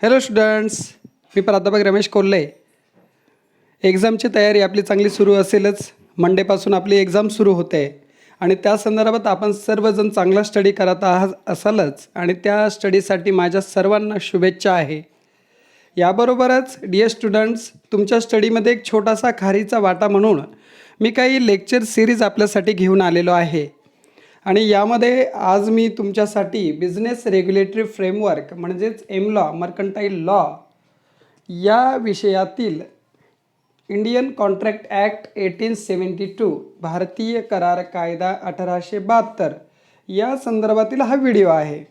Hello students, मी प्राध्यापक रमेश कोल्हे. एक्झामची तयारी आपली चांगली सुरू असेलच. मंडेपासून आपली एक्झाम सुरू होते आणि त्या संदर्भात आपण सर्वजण चांगला स्टडी करत असालच आणि त्या स्टडीसाठी माझ्या सर्वांना शुभेच्छा आहे. याबरोबरच डिअर स्टुडंट्स, तुमच्या स्टडीमध्ये एक छोटासा खारीचा वाटा म्हणून मी काही लेक्चर सिरीज आपल्यासाठी घेऊन आलेलो आहे आणि यामध्ये आज मी तुमच्यासाठी बिझनेस रेग्युलेटरी फ्रेमवर्क म्हणजेच एमलॉ मर्कंटाईल लॉ या विषयातील इंडियन कॉन्ट्रॅक्ट ॲक्ट 1872 भारतीय करार कायदा 1872 या संदर्भातील हा व्हिडिओ आहे.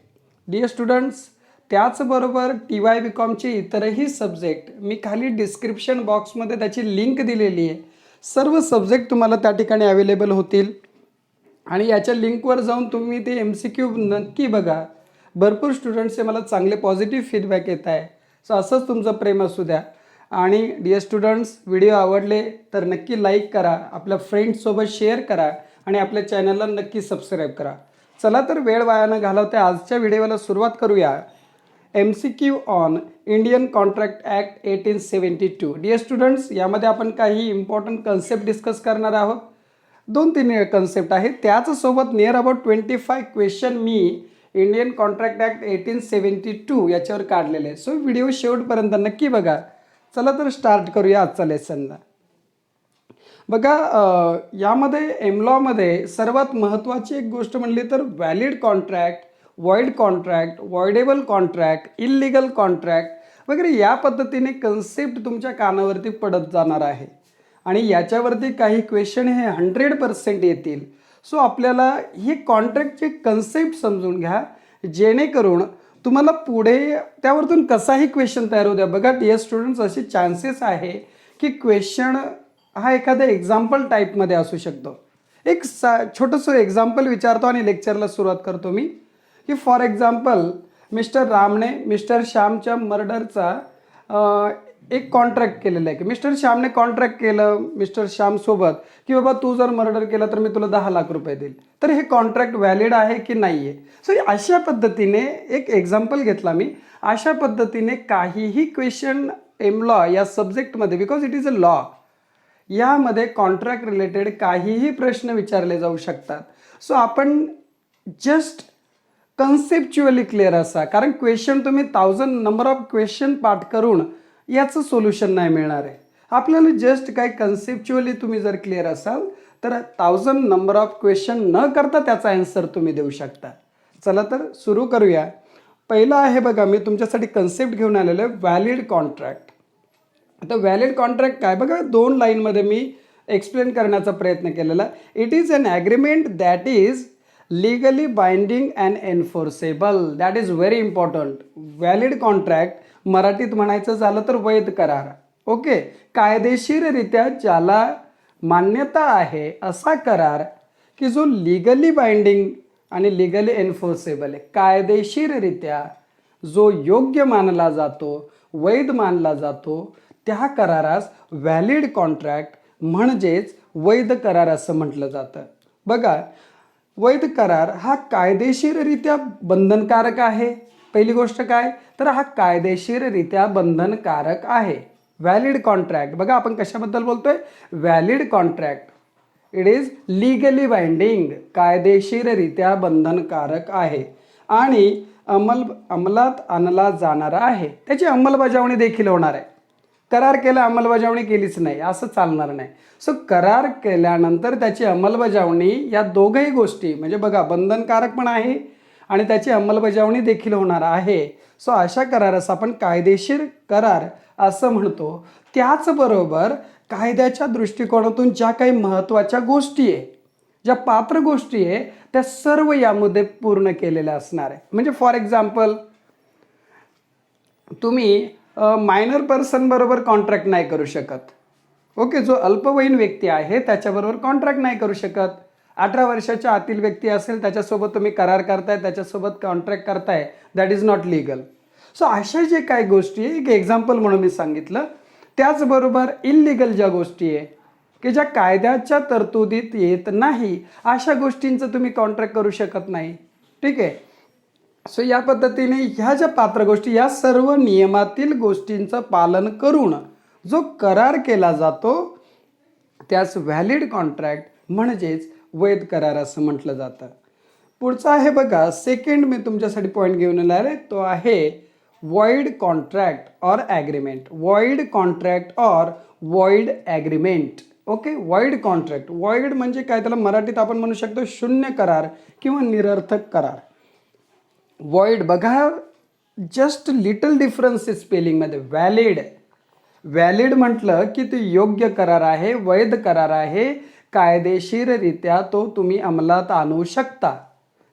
डिअर स्टुडंट्स, त्याचबरोबर TY.BComचे इतरही सब्जेक्ट मी खाली डिस्क्रिप्शन बॉक्समध्ये त्याची लिंक दिलेली आहे. सर्व सब्जेक्ट तुम्हाला त्या ठिकाणी अवेलेबल होतील आणि याच्या लिंकवर जाऊन तुम्ही ते MCQ नक्की बघा. भरपूर स्टुडंट्सचे मला चांगले पॉझिटिव्ह फीडबॅक येत आहे. सो असंच तुमचं प्रेम असू द्या. आणि डिअर स्टुडंट्स, व्हिडिओ आवडले तर नक्की लाईक करा, आपल्या फ्रेंड्ससोबत शेअर करा आणि आपल्या चॅनलला नक्की सबस्क्राईब करा. चला तर वेळ वाया न घालवता आजच्या व्हिडिओला सुरुवात करूया. MCQ on Indian contract act 1872. Dear students, यामध्ये आपण काही इम्पॉर्टंट कन्सेप्ट डिस्कस करणार आहोत. 2-3 कन्सेप्ट आहेत. त्याचसोबत near about 25 question me Indian contract act 1872 याच्यावर काढलेले आहे. सो व्हिडिओ शेवटपर्यंत नक्की बघा. चला तर स्टार्ट करूया आजचा लेसनला. बघा, यामध्ये एमलॉमध्ये सर्वात महत्त्वाची एक गोष्ट म्हणली तर valid contract, void contract, voidable contract, illegal contract वगैरे या पद्धतीने कन्सेप्ट तुमच्या कानावरती पडत जाणार आहे आणि याच्यावरती काही क्वेश्चन हे 100% येतील. सो आपल्याला ही कॉन्ट्रॅक्टचे कन्सेप्ट समजून घ्या जेणेकरून तुम्हाला पुढे त्यावरतून कसाही क्वेश्चन तयार होऊ द्या. बघा डिअर स्टुडंट्स, असे चान्सेस आहे की क्वेश्चन हा एखाद्या एक्झाम्पल टाईपमध्ये असू शकतो. एक छोटंसं एक्झाम्पल विचारतो आणि लेक्चरला सुरुवात करतो मी की फॉर एक्झाम्पल मिस्टर रामने मिस्टर श्यामच्या मर्डरचा एक कॉन्ट्रॅक्ट केलेलं आहे की मिस्टर श्यामने कॉन्ट्रॅक्ट केलं मिस्टर श्यामसोबत की बाबा तू जर मर्डर केला तर मी तुला 10 लाख रुपये देईल. तर हे कॉन्ट्रॅक्ट व्हॅलिड आहे की नाही आहे. सो अशा पद्धतीने एक एक्झाम्पल घेतला मी. अशा पद्धतीने काहीही क्वेश्चन एमलॉ या सब्जेक्टमध्ये, because it is a law, यामध्ये कॉन्ट्रॅक्ट रिलेटेड काहीही प्रश्न विचारले जाऊ शकतात. सो आपण जस्ट कन्सेप्च्युअली क्लिअर असा, कारण क्वेश्चन तुम्ही 1000 नंबर ऑफ क्वेश्चन पाठ करून याचं सोल्युशन नाही मिळणार आहे. आपल्याला जस्ट काय कन्सेप्च्युअली तुम्ही जर क्लिअर असाल तर 1000 नंबर ऑफ क्वेश्चन न करता त्याचा आन्सर तुम्ही देऊ शकता. चला तर सुरू करूया. पहिला आहे बघा, मी तुमच्यासाठी कन्सेप्ट घेऊन आलेलो आहे व्हॅलिड कॉन्ट्रॅक्ट. आता व्हॅलिड कॉन्ट्रॅक्ट काय बघा, 2 लाईनमध्ये मी एक्सप्लेन करण्याचा प्रयत्न केलेला. It is an agreement that is legally binding and enforceable. that is very important. Valid contract मराठीत म्हणायचं झालं तर वैध करार. ओके, कायदेशीररित्या ज्याला मान्यता आहे असा करार की जो लिगली बाइंडिंग आणि लिगली एन्फोर्सेबल आहे. कायदेशीररित्या जो योग्य मानला जातो, वैध मानला जातो, त्या करारास व्हॅलिड कॉन्ट्रॅक्ट म्हणजेच वैध करार असं म्हटलं जातं. बघा, वैध करार हा कायदेशीररित्या बंधनकारक आहे. पहिली गोष्ट काय तर हा कायदेशीररित्या बंधनकारक आहे. व्हॅलिड कॉन्ट्रॅक्ट बघा, आपण कशाबद्दल बोलतोय? Valid contract. It is legally binding, कायदेशीररित्या बंधनकारक आहे आणि अंमलात आणला जाणारा आहे. त्याची अंमलबजावणी देखील होणार आहे. करार केला, अंमलबजावणी केलीच नाही असं चालणार नाही. सो करार केल्यानंतर त्याची अंमलबजावणी, या दोघही गोष्टी म्हणजे बघा बंधनकारक पण आहे आणि त्याची अंमलबजावणी देखील होणार आहे. सो अशा करारास आपण कायदेशीर करार असं म्हणतो. त्याचबरोबर कायद्याच्या दृष्टिकोनातून ज्या काही महत्त्वाच्या गोष्टी आहे, ज्या पात्र गोष्टी आहे, त्या सर्व यामध्ये पूर्ण केलेल्या असणार आहे. म्हणजे फॉर एक्झाम्पल तुम्ही मायनर पर्सन बरोबर कॉन्ट्रॅक्ट नाही करू शकत. ओके, जो अल्पवयीन व्यक्ती आहे त्याच्याबरोबर कॉन्ट्रॅक्ट नाही करू शकत. 18 वर्षाच्या आतील व्यक्ती असेल त्याच्यासोबत तुम्ही करार करताय, त्याच्यासोबत कॉन्ट्रॅक्ट करताय, that is not legal. So अशा जे काही गोष्टी आहे, एक एक्झाम्पल म्हणून मी सांगितलं. त्याचबरोबर इल्लिगल ज्या गोष्टी आहे की ज्या कायद्याच्या तरतुदीत येत नाही, अशा गोष्टींचं तुम्ही कॉन्ट्रॅक्ट करू शकत नाही. ठीक आहे. सो या पद्धतीने ह्या ज्या पात्र गोष्टी, या सर्व नियमातील गोष्टींचं पालन करून जो करार केला जातो त्यास व्हॅलिड कॉन्ट्रॅक्ट म्हणजेच वैध करार असं म्हटलं जातं. पुढचा आहे बघा, सेकंड मी तुमच्यासाठी पॉईंट घेऊन येणार आहे, तो आहे void contract or agreement. Void contract or void agreement. Okay, void contract. Void म्हणजे काय, त्याला मराठीत आपण म्हणू शकतो शून्य करार किंवा निरर्थक करार. वॉइड बघा, जस्ट लिटल डिफरन्स आहे स्पेलिंगमध्ये. व्हॅलिड, व्हॅलिड म्हटलं की ते योग्य करार आहे, वैध करार आहे, कायदेशीररित्या तो तुम्ही अंमलात आणू शकता,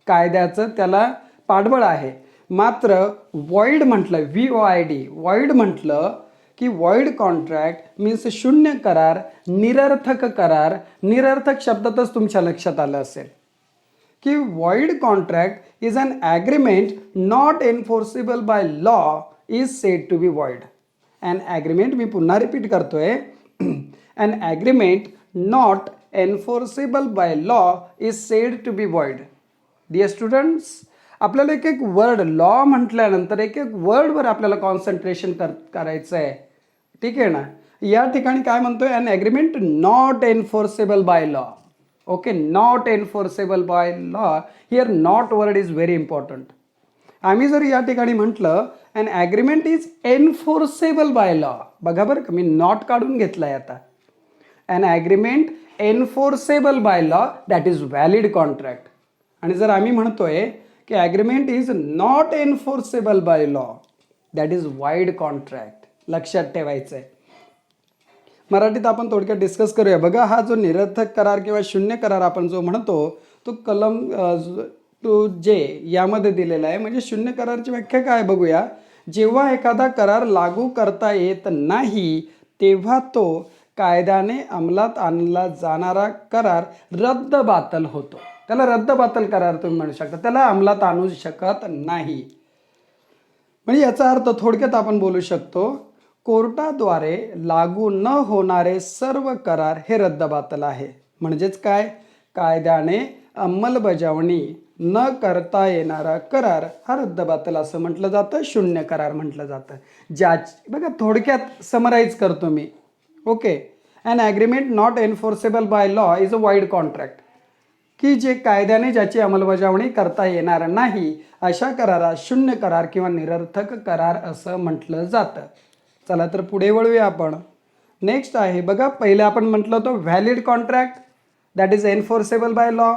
कायद्याचं त्याला पाठबळ आहे. मात्र वॉइड म्हटलं, VOID, वॉइड म्हटलं की वॉइड कॉन्ट्रॅक्ट मीन्स शून्य करार, निरर्थक करार. निरर्थक शब्दातच तुमच्या लक्षात आलं असेल की void contract is an agreement not enforceable by law is said to be void. An agreement, मी पुन्हा रिपीट करतोय, an agreement not enforceable by law is said to be void. Dear students, आपल्याला एक एक वर्ड, लॉ म्हटल्यानंतर एक एक वर्डवर आपल्याला कॉन्सन्ट्रेशन करायचं आहे, ठीक आहे ना. या ठिकाणी काय म्हणतोय, an agreement not enforceable by law. Okay, not enforceable by law, here not word is very important. आम्ही जर या ठिकाणी म्हटलं an agreement is enforceable by law, बघा बरं का, मी नॉट काढून घेतला आहे आता. An agreement enforceable by law that is valid contract. आणि जर आम्ही म्हणतोय की agreement is not enforceable by law that is void contract. लक्षात ठेवायचं आहे. मराठीत आपण थोडक्यात डिस्कस करूया. बघा, हा जो निरर्थक करार किंवा शून्य करार आपण जो म्हणतो तो कलम 2J यामध्ये दिलेला आहे. म्हणजे शून्य करारची व्याख्या काय बघूया. जेव्हा एखादा करार लागू करता येत नाही तेव्हा तो कायद्याने अंमलात आणला जाणारा करार रद्दबातल होतो. त्याला रद्दबातल करार तुम्ही म्हणू शकता, त्याला अंमलात आणू शकत नाही. म्हणजे याचा अर्थ थोडक्यात आपण बोलू शकतो, कोर्टाद्वारे लागू न होणारे सर्व करार हे रद्दबातल आहे. म्हणजेच काय, कायद्याने अंमलबजावणी न करता येणारा करार हा रद्दबातल असं म्हटलं जातं, शून्य करार म्हटलं जातं. बघा थोडक्यात समराईज करतो मी. Okay, an agreement not enforceable by law is a void contract, की जे कायद्याने ज्याची अंमलबजावणी करता येणार नाही अशा करारात शून्य करार किंवा निरर्थक करार असं म्हटलं जातं. चला तर पुढे वळूया आपण. नेक्स्ट आहे बघा, पहिले आपण म्हटलं होतं valid contract that is enforceable by law,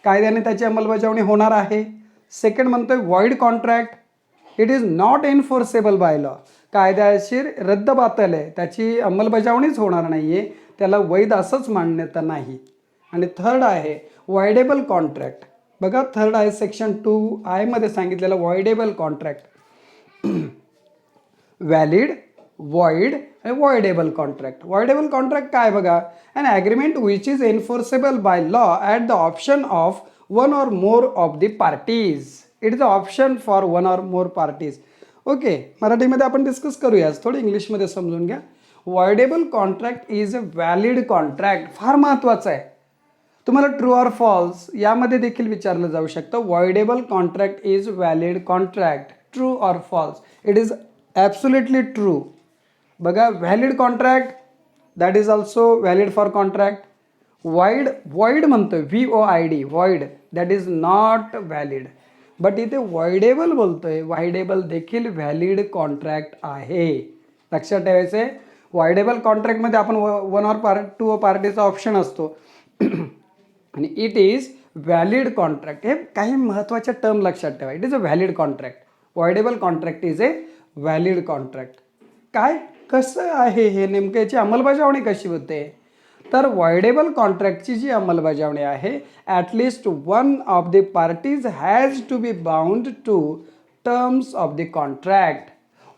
कायद्याने त्याची अंमलबजावणी होणार आहे. सेकंड म्हणतोय void contract, it is not enforceable by law, कायदेशीर रद्दबातल आहे, त्याची अंमलबजावणीच होणार नाही आहे, त्याला वैध असंच मान्यता नाही. आणि थर्ड आहे वॉइडेबल कॉन्ट्रॅक्ट. बघा थर्ड आहे सेक्शन 2I मध्ये सांगितलेलं वॉइडेबल कॉन्ट्रॅक्ट. व्हॅलिड, वॉइड आणि वॉइडेबल कॉन्ट्रॅक्ट. वॉइडेबल कॉन्ट्रॅक्ट काय बघा, an agreement which is enforceable by law at the option of one or more of the parties. It is a option for one or more parties. Okay, मराठीमध्ये आपण discuss करूया, थोडं इंग्लिशमध्ये समजून घ्या. Voidable contract is a valid contract. फार महत्त्वाचं आहे, तुम्हाला ट्रू ऑर फॉल्स यामध्ये देखील विचारलं जाऊ शकतं. Voidable contract is valid contract, true or false. It is absolutely true. बघा, valid contract that is also valid for contract. Void म्हणतोय, VOID, void that is not valid. But इथे voidable बोलतोय, voidable देखील व्हॅलिड कॉन्ट्रॅक्ट आहे. लक्षात ठेवायचं आहे. वॉइडेबल कॉन्ट्रॅक्टमध्ये आपण वन ऑर टू पार्टीचा ऑप्शन असतो आणि इट इज व्हॅलिड कॉन्ट्रॅक्ट. हे काही महत्त्वाच्या टर्म लक्षात ठेवा. It is a valid contract. Voidable contract is a valid contract. काय कसं आहे हे नेमकं, याची अंमलबजावणी कशी होते, तर वॉइडेबल कॉन्ट्रॅक्टची जी अंमलबजावणी आहे, at least one of the parties has to be bound to terms of the contract.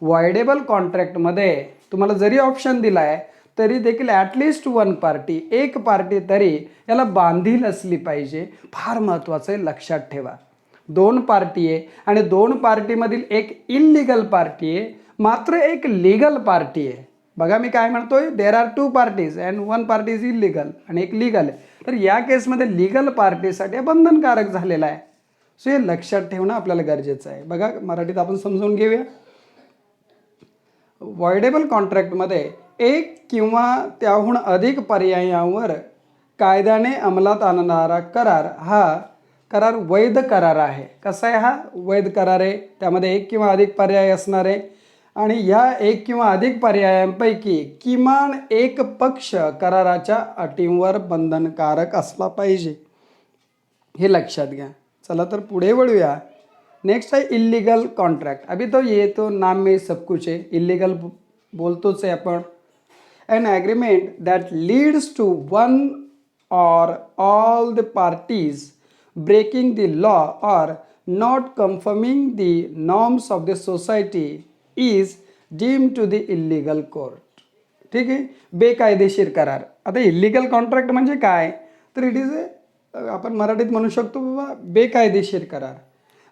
Voidable कॉन्ट्रॅक्टमध्ये तुम्हाला जरी ऑप्शन दिला आहे तरी देखील ॲटलिस्ट वन पार्टी, एक पार्टी तरी याला बांधील असली पाहिजे. फार महत्त्वाचं आहे, लक्षात ठेवा. दोन पार्टी आहे आणि दोन पार्टीमधील एक इल्लीगल पार्टी आहे, मात्र एक लीगल पार्टी आहे. बघा मी काय म्हणतोय, there are two parties and one party is illegal आणि एक लीगल आहे. तर या केसमध्ये लीगल पार्टीसाठी बंधनकारक झालेला आहे. सो हे लक्षात ठेवणं आपल्याला गरजेचं आहे. बघा मराठीत आपण समजून घेऊया. वॉइडेबल कॉन्ट्रॅक्टमध्ये एक किंवा त्याहून अधिक पर्यायांवर कायद्याने अंमलात आणणारा करार हा करार वैध करार आहे. कसा आहे हा? वैध करार आहे. त्यामध्ये एक किंवा अधिक पर्याय असणार आहे आणि ह्या एक किंवा अधिक पर्यायांपैकी किमान एक पक्ष कराराच्या अटींवर बंधनकारक असला पाहिजे, हे लक्षात घ्या. चला तर पुढे वळूया. नेक्स्ट आहे इल्लीगल कॉन्ट्रॅक्ट. अभी तो ये तो नाम में सब कुछ है, इल्लीगल बोलतोच आहे आपण. an agreement that leads to one or all the parties breaking the law or not conforming the norms of the society is deemed to the illegal court. ठीक आहे. बेकायदेशीर करार. आता इल्लीगल कॉन्ट्रॅक्ट म्हणजे काय? तर इट इज आपण मराठीत म्हणू शकतो बाबा बेकायदेशीर करार.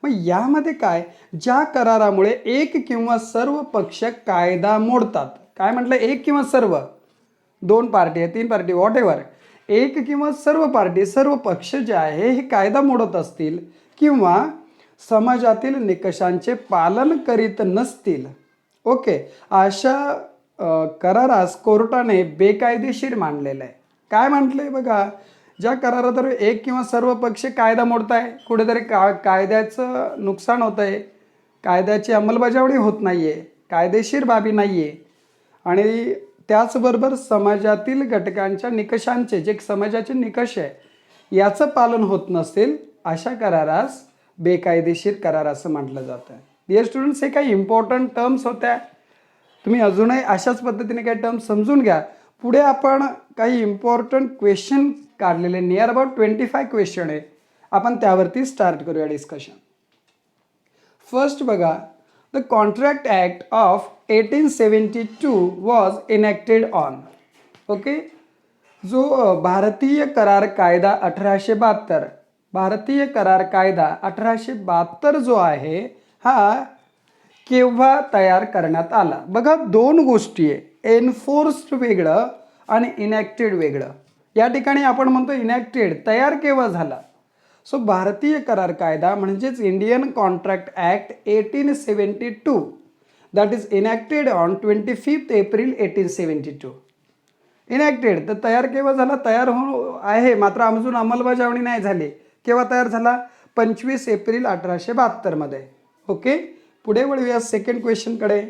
मग यामध्ये काय? ज्या करारामुळे एक किंवा सर्व पक्ष कायदा मोडतात. काय म्हटलं? एक किंवा सर्व, दोन पार्टी आहे, तीन पार्टी, व्हॉट एव्हर, एक किंवा सर्व पार्टी, सर्व पक्ष जे आहे हे कायदा मोडत असतील किंवा समाजातील निकषांचे पालन करीत नसतील, ओके, अशा करारास कोर्टाने बेकायदेशीर मानलेलं आहे. काय म्हटलंय बघा? ज्या करारात एक किंवा सर्व पक्ष कायदा मोडताय, कुठेतरी कायद्याचं नुकसान होत आहे, कायद्याची अंमलबजावणी होत नाही आहे, कायदेशीर बाबी नाही आहे आणि त्याचबरोबर समाजातील घटकांच्या निकषांचे, जे समाजाचे निकष आहे याचं पालन होत नसेल, अशा करारास बेकायदेशीर करार असं म्हटलं जातं. डिअर स्टुडंट्स, हे काही इम्पॉर्टंट टर्म्स होत्या. तुम्ही अजूनही अशाच पद्धतीने काही टर्म्स समजून घ्या. पुढे आपण काही इम्पॉर्टंट क्वेश्चन काढलेले, नियर अबाउट 25 क्वेश्चन आहे, आपण त्यावरती स्टार्ट करूया डिस्कशन. फर्स्ट बघा, the contract act of 1872 was enacted on. Okay, जो भारतीय करार कायदा 1872, भारतीय करार कायदा 1872 जो आहे हा केव्हा तयार करण्यात आला? बघा दोन गोष्टी आहे, एन्फोर्स्ड वेगळं आणि इनॅक्टेड वेगळं. या ठिकाणी आपण म्हणतो इनॅक्टेड, तयार केव्हा झाला? सो भारतीय करार कायदा म्हणजेच Indian contract act 1872 that is enacted on 25 April 1872. Enacted तर तयार केव्हा झाला? तयार होऊन आहे मात्र अजून अंमलबजावणी नाही झाली. केव्हा तयार झाला? 25 एप्रिल 1872 मध्ये. ओके, पुढे वळूया सेकंड क्वेश्चनकडे.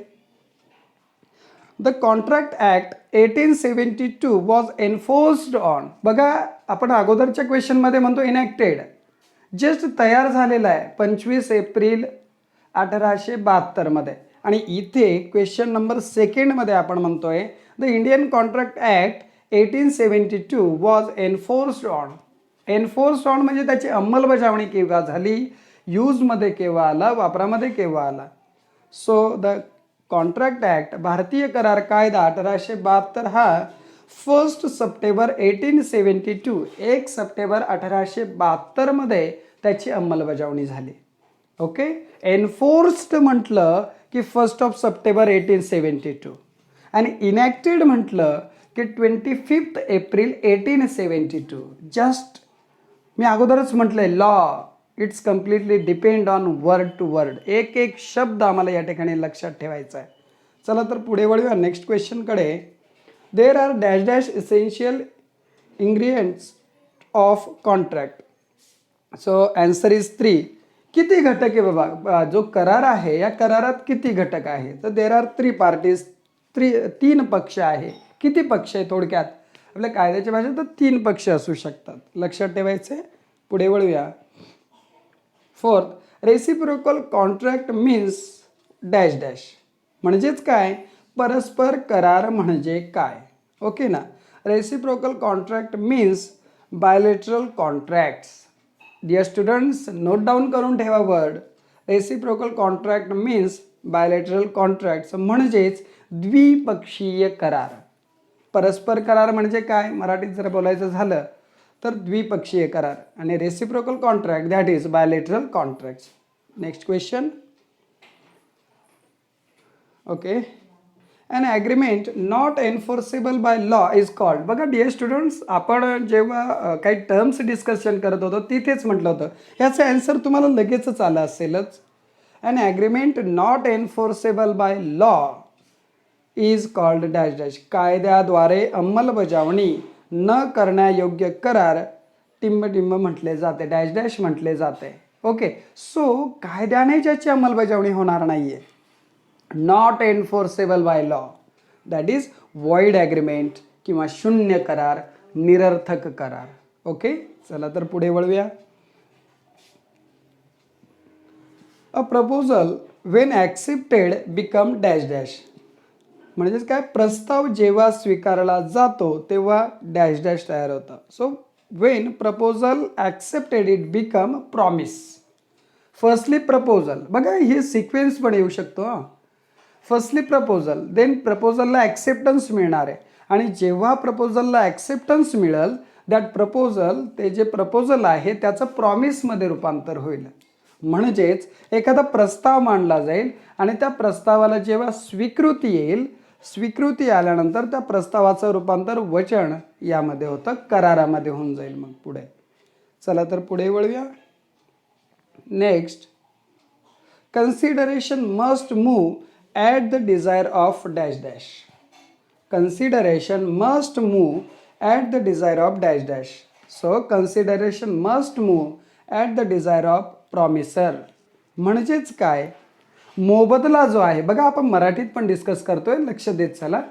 The contract act 1872 was enforced on. बघा आपण अगोदरच्या क्वेश्चनमध्ये म्हणतो इनॅक्टेड, जस्ट तयार झालेला आहे 25 एप्रिल 1872 मध्ये आणि इथे क्वेश्चन नंबर सेकंडमध्ये आपण म्हणतोय the Indian contract act 1872 was enforced on. Enforced on म्हणजे त्याची अंमलबजावणी केव्हा झाली, यूजमध्ये केव्हा आला, वापरामध्ये केव्हा आला. सो द कॉन्ट्रॅक्ट ॲक्ट भारतीय करार कायदा 1872 हा 1 सप्टेंबर 1872, 1 सप्टेंबर 1872 मध्ये त्याची अंमलबजावणी झाली. ओके, एन्फोर्स्ड म्हटलं की 1 सप्टेंबर 1872 आणि इनॅक्टेड म्हटलं की 25 एप्रिल 1872. जस्ट मी अगोदरच म्हटलंय law it's completely depend on word to word. एक एक शब्द आम्हाला या ठिकाणी लक्षात ठेवायचा आहे. चला तर पुढे वळूया नेक्स्ट क्वेश्चनकडे. There are dash dash essential ingredients of contract. So answer is 3. किती घटक आहे बाबा? जो करार आहे या करारात किती घटक आहे? तर देर आर 3 पार्टीज, 3 पक्ष आहे. किती पक्ष आहे? थोडक्यात आपल्या कायद्याच्या भाषेत तर 3 पक्ष असू शकतात, लक्षात ठेवायचे. पुढे वळूया. Fourth, reciprocal contract means dash dash. म्हणजेच काय? परस्पर करार म्हणजे काय? ओके ना. Reciprocal contract means bilateral contracts. Dear students, note down करून ठेवा word. Reciprocal contract means bilateral contracts म्हणजेच द्विपक्षीय करार. परस्पर करार म्हणजे काय? मराठीत जर बोलायचं झालं तर द्विपक्षीय करार आणि reciprocal contract that is bilateral contracts. Next question. Okay, an agreement not enforceable by law is called. बघा डिअर स्टुडंट्स, आपण जेव्हा काही टर्म्स डिस्कशन करत होतो तिथेच म्हटलं होतं, ह्याचं ॲन्सर तुम्हाला लगेचच आलं असेलच. An agreement not enforceable by law is called dash dash. कायद्याद्वारे अंमलबजावणी न करण्यायोग्य करार टिंब म्हटले जाते, डॅश डॅश म्हटले जाते. ओके, सो कायद्याने ज्याची अंमलबजावणी होणार नाही आहे, not enforceable by law, that is void agreement किंवा शून्य करार, निरर्थक करार. ओके, चला तर पुढे वळूया. A proposal Wien accepted become dash dash. म्हणजेच काय, प्रस्ताव जेव्हा स्वीकारला जातो तेव्हा डॅश डॅश तयार होतं. So when proposal accepted it become promise. Firstly proposal, बघा हे सिक्वेन्स पण येऊ शकतो. फर्स्टली प्रपोजल, देन प्रपोजलला ॲक्सेप्टन्स मिळणार आहे, आणि जेव्हा प्रपोजलला ॲक्सेप्टन्स मिळेल दॅट प्रपोजल, ते जे प्रपोजल आहे त्याचं प्रॉमिसमध्ये रूपांतर होईल. म्हणजेच एखादा प्रस्ताव मांडला जाईल आणि त्या प्रस्तावाला जेव्हा स्वीकृती येईल, स्वीकृती आल्यानंतर त्या प्रस्तावाचं रूपांतर वचन यामध्ये होतं, करारामध्ये होऊन जाईल मग पुढे. चला तर पुढे वळूया. Next, consideration must move at the desire of dash dash. Consideration must move at the desire of dash dash. So consideration must move at the desire of promisor. म्हणजेच काय, मोबदला जो आहे, बघा आपण मराठीत पण डिस्कस करतोय, लक्ष देत चला.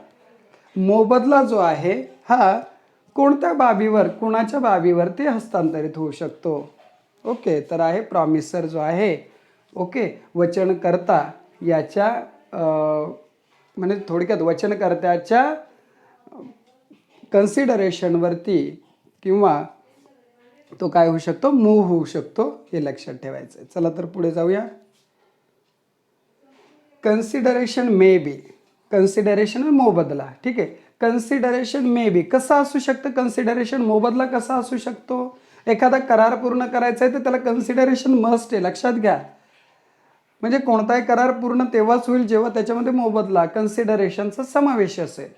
मोबदला जो आहे हा कोणत्या बाबीवर, कुणाच्या बाबीवर ते हस्तांतरित होऊ शकतो. ओके, तर आहे प्रॉमिसर जो आहे. ओके, वचनकर्ता याच्या म्हणजे थोडक्यात वचनकर्त्याच्या कन्सिडरेशनवरती किंवा तो काय होऊ शकतो, मूव्ह होऊ शकतो, हे लक्षात ठेवायचं आहे. चला तर पुढे जाऊया. कन्सिडरेशन मे बी, कन्सिडरेशन मोबदला. ठीक आहे, कन्सिडरेशन मे बी कसा असू शकतं, कन्सिडरेशन मोबदला कसा असू शकतो. एखादा करार पूर्ण करायचा आहे तर त्याला कन्सिडरेशन मस्ट आहे, लक्षात घ्या. म्हणजे कोणताही करार पूर्ण तेव्हाच होईल जेव्हा त्याच्यामध्ये मोबदला, कन्सिडरेशनचा समावेश असेल.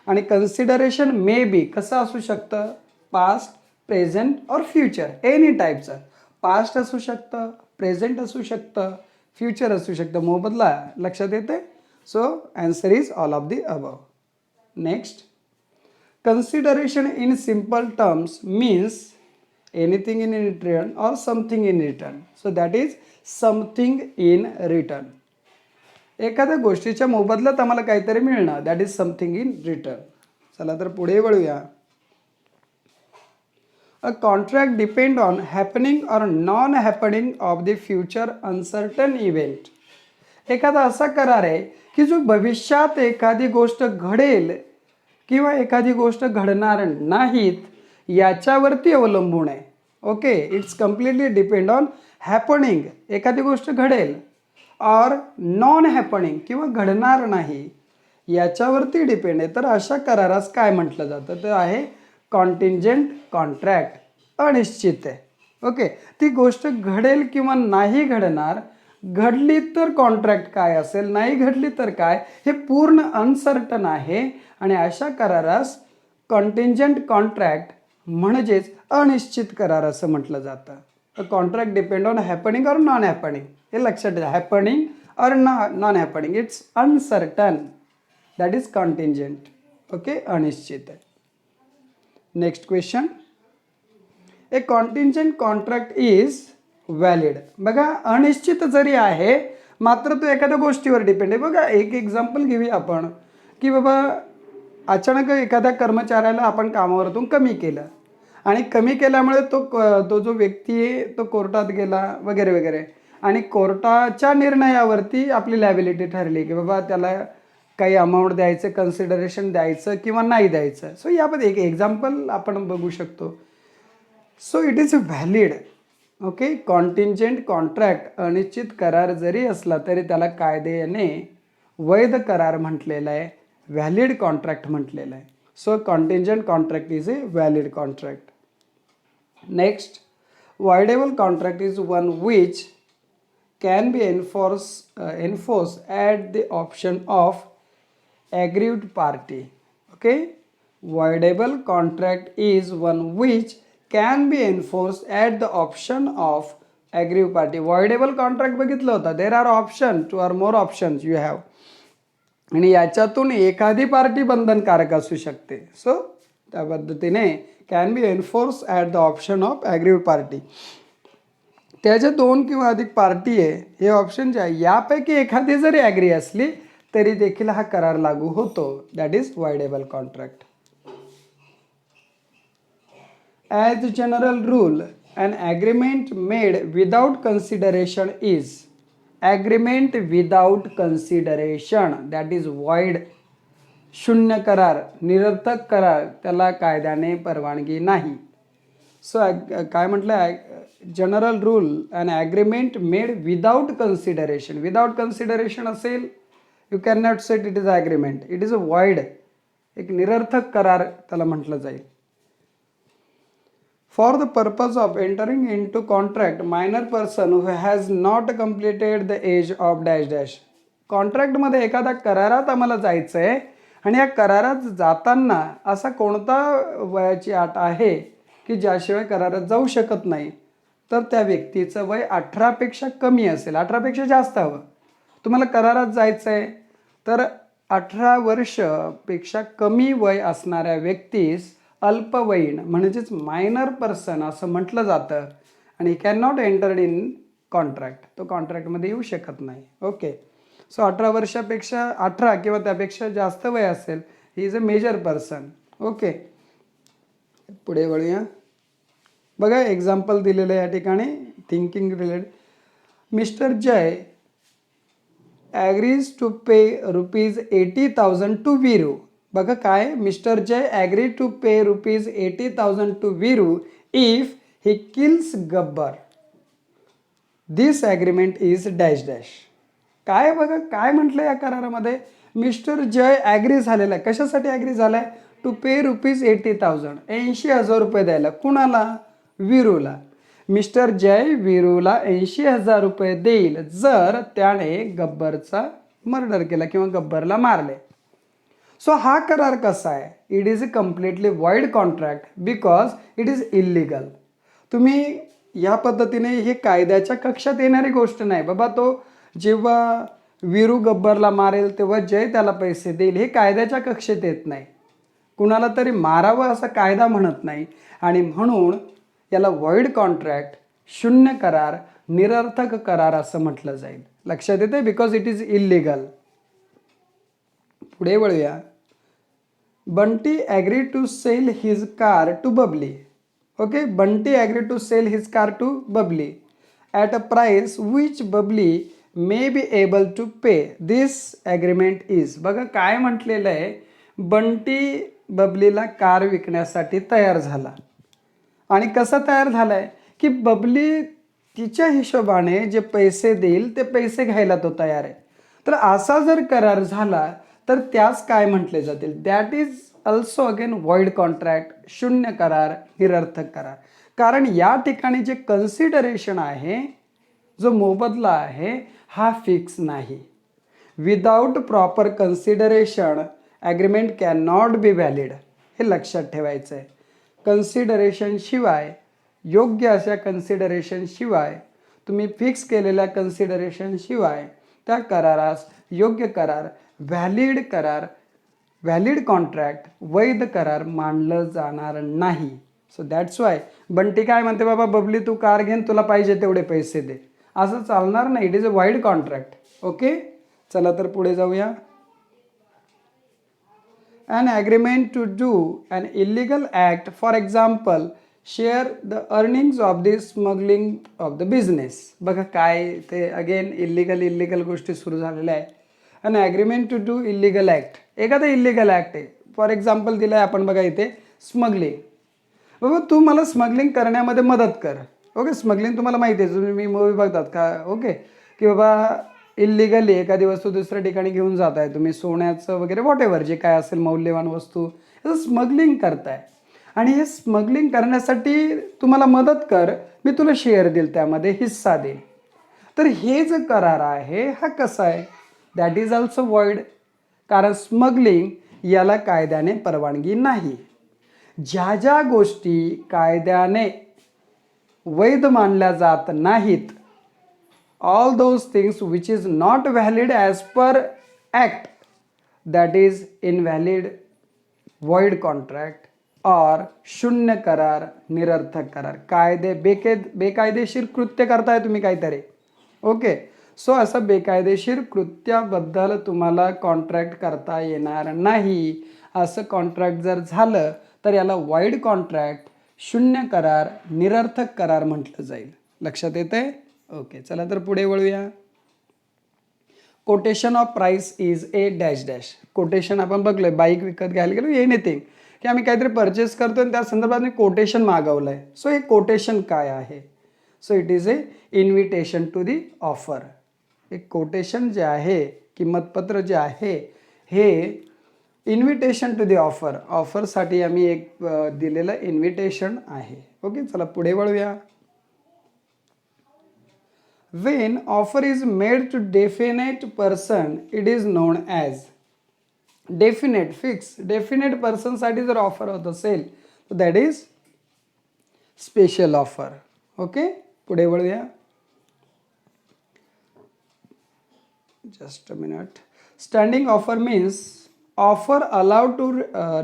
आणि कन्सिडरेशन मे बी कसं असू शकतं, पास्ट, प्रेझेंट और फ्युचर, एनी टाईपचं. पास्ट असू शकतं, प्रेझेंट असू शकतं, फ्युचर असू शकतं. मोबदला लक्षात येते. So answer is all of the above. Next, consideration in simple terms means anything in return or something in return. So that is something in return. एखाद्या गोष्टीच्या मोबदल्यात आम्हाला काहीतरी मिळणं, that is something in return. चला तर पुढे वळूया. A contract depend on happening or non-happening of the future uncertain event. एखादा असा करार आहे की जो भविष्यात एखादी गोष्ट घडेल किंवा एखादी गोष्ट घडणार नाहीत याच्यावरती अवलंबून आहे. Okay, it's completely depend on happening, एखादी गोष्ट घडेल, ऑर नॉन हॅपनिंग किंवा घडणार नाही याच्यावरती डिपेंड आहे. तर अशा करारास काय म्हटलं जातं, तर आहे कॉन्टिंजेंट कॉन्ट्रॅक्ट. अनिश्चित आहे. ओके, ती गोष्ट घडेल किंवा नाही घडणार, घडली तर कॉन्ट्रॅक्ट काय असेल, नाही घडली तर काय, हे पूर्ण अनसर्टन आहे. आणि अशा करारास कॉन्टिंजेंट कॉन्ट्रॅक्ट म्हणजेच अनिश्चित करार असं म्हटलं जातं. अ कॉन्ट्रॅक्ट डिपेंड ऑन हॅपनिंग और नॉन हॅपनिंग, हे लक्षात ठेवा. हॅपनिंग और non happening, it's uncertain, that is contingent. Okay, अनिश्चित आहे. Next question, A contingent contract is valid. बघा अनिश्चित जरी आहे मात्र तो एखाद्या गोष्टीवर डिपेंड आहे. बघा एक एक्झाम्पल घेऊया आपण, की बाबा अचानक एखाद्या कर्मचाऱ्याला आपण कामावरतून कमी केलं आणि कमी केल्यामुळे तो जो व्यक्ती आहे तो कोर्टात गेला वगैरे वगैरे, आणि कोर्टाच्या निर्णयावरती आपली लॅबिलिटी ठरली की बाबा त्याला काही अमाऊंट द्यायचं, कन्सिडरेशन द्यायचं किंवा नाही द्यायचं. सो यामध्ये एक एक्झाम्पल आपण बघू शकतो. So it is valid. Okay, contingent contract अनिश्चित करार जरी असला तरी त्याला कायद्याने वैध करार म्हटलेला आहे, व्हॅलिड कॉन्ट्रॅक्ट म्हटलेलं आहे. So contingent contract is a valid contract. Next, voidable contract is one which can be enforced at the option of aggrieved party. Okay, voidable contract is one which can be enforced at the option of aggrieved party. voidable contract बघितलं होतं, there are options, 2 or more options you have, आणि याच्यातून एखादी party बंधनकारक असू शकते. So त्या पद्धतीने can be enforce at the option of aggrieved party. त्याच्या 2 किंवा अधिक पार्टी आहे हे ऑप्शन जे आहे यापैकी एखादी जरी ॲग्री असली तरी देखील हा करार लागू होतो. That is voidable contract. As general rule an agreement made without consideration is agreement without consideration, that is void. शून्य करार, निरर्थक करार, त्याला कायद्याने परवानगी नाही. सो काय म्हटलं आहे, general rule and agreement made without consideration. Without consideration असेल you can not set it is agreement, it is a void. एक निरर्थक करार त्याला म्हटलं जाईल. For the purpose of entering into contract minor person who has not completed the age of dash dash. कॉन्ट्रॅक्टमध्ये एखाद्या करारात आम्हाला जायचं आहे आणि या करारात जाताना असा कोणता वयाची अट आहे की ज्याशिवाय करारात जाऊ शकत नाही, तर त्या व्यक्तीचं वय 18पेक्षा कमी असेल. 18पेक्षा जास्त हवं. तुम्हाला करारात जायचं आहे तर 18 वर्षपेक्षा कमी वय असणाऱ्या व्यक्तीस अल्पवयीन म्हणजेच मायनर पर्सन असं म्हटलं जातं आणि can not entered in contract. तो कॉन्ट्रॅक्टमध्ये येऊ शकत नाही. ओके, सो 18 वर्षापेक्षा 18 किंवा त्यापेक्षा जास्त वय असेल, he is a major person. Okay, पुढे वळूया. बघा एक्झाम्पल दिलेलं आहे या ठिकाणी thinking related. Mister Jay agrees to pay ₹80,000 to Veeru. बघा काय, mister Jay agree to pay ₹80,000 to Veeru if he kills Gabbar. This agreement is dash dash. काय बघा काय म्हटलं या करारामध्ये, मिस्टर जय ॲग्री झालेला आहे. कशासाठी ॲग्री झाला आहे? टू पे ₹80,000, 80,000 रुपये द्यायला. कुणाला? वीरूला. मिस्टर जय वीरूला 80,000 रुपये देईल जर त्याने गब्बरचा मर्डर केला किंवा गब्बरला मारले. सो हा करार कसा आहे? It is a completely void contract because it is illegal. तुम्ही या पद्धतीने हे कायद्याच्या कक्षात येणारी गोष्ट नाही. बाबा तो जेव्हा वीरू गब्बरला मारेल तेव्हा जय त्याला पैसे देईल, हे कायद्याच्या कक्षेत येत नाही. कुणाला तरी मारावं असा कायदा म्हणत नाही आणि म्हणून याला वॉइड कॉन्ट्रॅक्ट, शून्य करार, निरर्थक करार असं म्हटलं जाईल. लक्षात येते? Because it is illegal. पुढे वळूया. Bunty agree to sell his car to Babli. Okay, Bunty agree to sell his car to Babli at a price which Babli may be able to pay. This agreement is. बघा काय म्हटलेलं आहे, बंटी बबलीला कार विकण्यासाठी तयार झाला. आणि कसा तयार झाला आहे की बबली तिच्या हिशोबाने जे पैसे देईल ते पैसे घ्यायला तो तयार आहे. तर असा जर करार झाला तर त्यास काय म्हटले जातील? That is also again void contract, शून्य करार, निरर्थक करार. कारण या ठिकाणी जे कन्सिडरेशन आहे, जो मोबदला आहे हा फिक्स नाही. Without proper consideration agreement can not be valid. हे लक्षात ठेवायचं आहे. कन्सिडरेशन शिवाय, योग्य अशा कन्सिडरेशन शिवाय, तुम्ही फिक्स केलेल्या कन्सिडरेशन शिवाय त्या करारास योग्य करार, व्हॅलिड करार, व्हॅलिड कॉन्ट्रॅक्ट, वैध करार मानलं जाणार नाही. सो दॅट्स वाय बंटी काय म्हणते, बाबा बबली तू कार घेऊन तुला पाहिजे तेवढे पैसे दे, असं चालणार नाही. It is a void contract. Okay, चला तर पुढे जाऊया. An agreement to do an illegal act, for example, share the earnings of the smuggling of the business. बघा काय ते अगेन इल्लिगल गोष्टी सुरू झालेल्या आहे. An agreement to do illegal act. एखादा इल्लिगल ॲक्ट आहे. फॉर एक्झाम्पल दिलं आहे आपण बघा इथे स्मगलिंग. बाबा तू मला स्मगलिंग करण्यामध्ये मदत कर. ओके, स्मगलिंग तुम्हाला माहिती आहे, तुम्ही मूवी बघतात का? ओके, की बाबा इल्लिगली एखादी वस्तू दुसऱ्या ठिकाणी घेऊन जात आहे तुम्ही, सोन्याचं वगैरे वॉट एव्हर जे काय असेल मौल्यवान वस्तू, याचं स्मगलिंग करताय आणि हे स्मगलिंग करण्यासाठी तुम्हाला मदत कर, मी तुला शेअर देईल, त्यामध्ये हिस्सा देईल. तर हे जे करार आहे हा कसा आहे? That is also void. कारण स्मगलिंग याला कायद्याने परवानगी नाही. ज्या ज्या गोष्टी कायद्याने वैध मानल्या जात नाहीत, all those things which is not valid as per act, that is invalid, void contract or शून्य करार, निरर्थक करार. बेकायदेशीर कृत्य करताय तुम्ही काहीतरी, ओके. सो असं बेकायदेशीर कृत्याबद्दल तुम्हाला कॉन्ट्रॅक्ट करता येणार नाही. असं कॉन्ट्रॅक्ट जर झालं तर याला वाईड कॉन्ट्रॅक्ट, शून्य करार, निरर्थक करार म्हटलं जाईल. लक्षात येतंय? ओके, चला तर पुढे वळूया. Quotation of price is A dash dash. Quotation आपण बघलोय, बाईक विकत घ्यायला गेलो एनिथिंग, की आम्ही काहीतरी परचेस करतो आणि त्या संदर्भात मी कोटेशन मागवलं आहे. सो हे कोटेशन काय आहे? So it is a invitation to the offer. एक कोटेशन जे आहे, किंमतपत्र जे आहे, हे इन्व्हिटेशन टू दी ऑफर, ऑफरसाठी आम्ही एक दिलेलं इन्व्हिटेशन आहे. ओके, चला पुढे वळूया. When offer is made to definite person, it is known as definite, fix. Definite person साठी जर ऑफर होत असेल तर that is special offer. Okay, पुढे वळूया. Just a minute. Standing offer means offer allowed to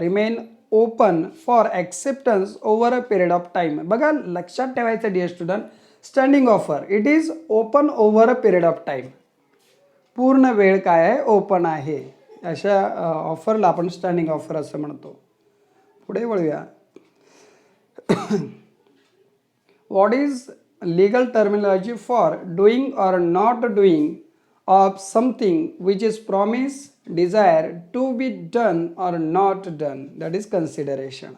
remain open for acceptance over a period of time. बघा, लक्षात ठेवायचं dear student, standing offer it is open over a period of time. पूर्ण वेळ काय आहे? Open आहे. अशा ऑफरला आपण स्टँडिंग ऑफर असं म्हणतो. पुढे वळूया. What is legal terminology for doing or not doing of something which is promise, desire, to be done or not done, that is consideration.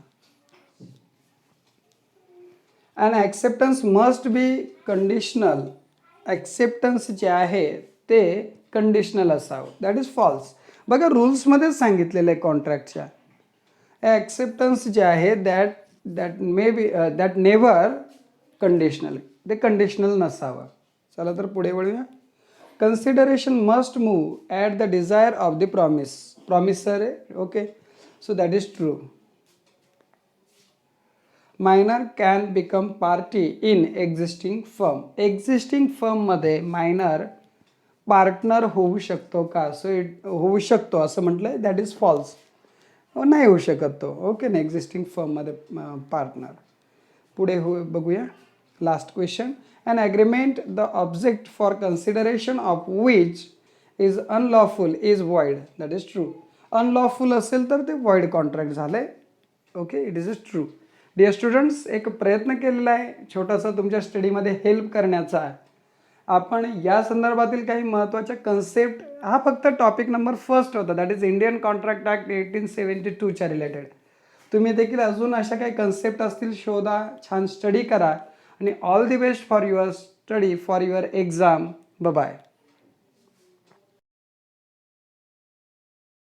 And acceptance must be conditional. Acceptance जे आहे ते conditional असावं, that is false. बघा, रूल्समध्येच सांगितलेलं आहे कॉन्ट्रॅक्टच्या. Acceptance जे आहे that never conditional, ते कंडिशनल नसावं. चला तर पुढे वळूया. Consideration must move at the desire of the promisor. Okay, so that is true. Minor can become party in existing firm. Existing फर्ममध्ये मायनर पार्टनर होऊ शकतो का? सो होऊ शकतो असं म्हटलं आहे, दॅट इज फॉल्स. नाही होऊ शकत तो. ओके ना, एक्झिस्टिंग फर्ममध्ये पार्टनर. पुढे बघूया. Last question. An agreement the object for consideration of which is unlawful is void, that is true. Unlawful असेल तर ते वॉइड कॉन्ट्रॅक्ट झालं आहे. Okay, it is true. Dear students, एक प्रयत्न केलेला आहे छोटासा तुमच्या स्टडीमध्ये हेल्प करण्याचा. आपण या संदर्भातील काही महत्त्वाच्या कन्सेप्ट, हा फक्त टॉपिक नंबर 1 होता, that is Indian contract act 1872च्या रिलेटेड. तुम्ही देखील अजून अशा काही कन्सेप्ट असतील शोधा, छान स्टडी करा आणि all the best for your study, for your exam. Bye.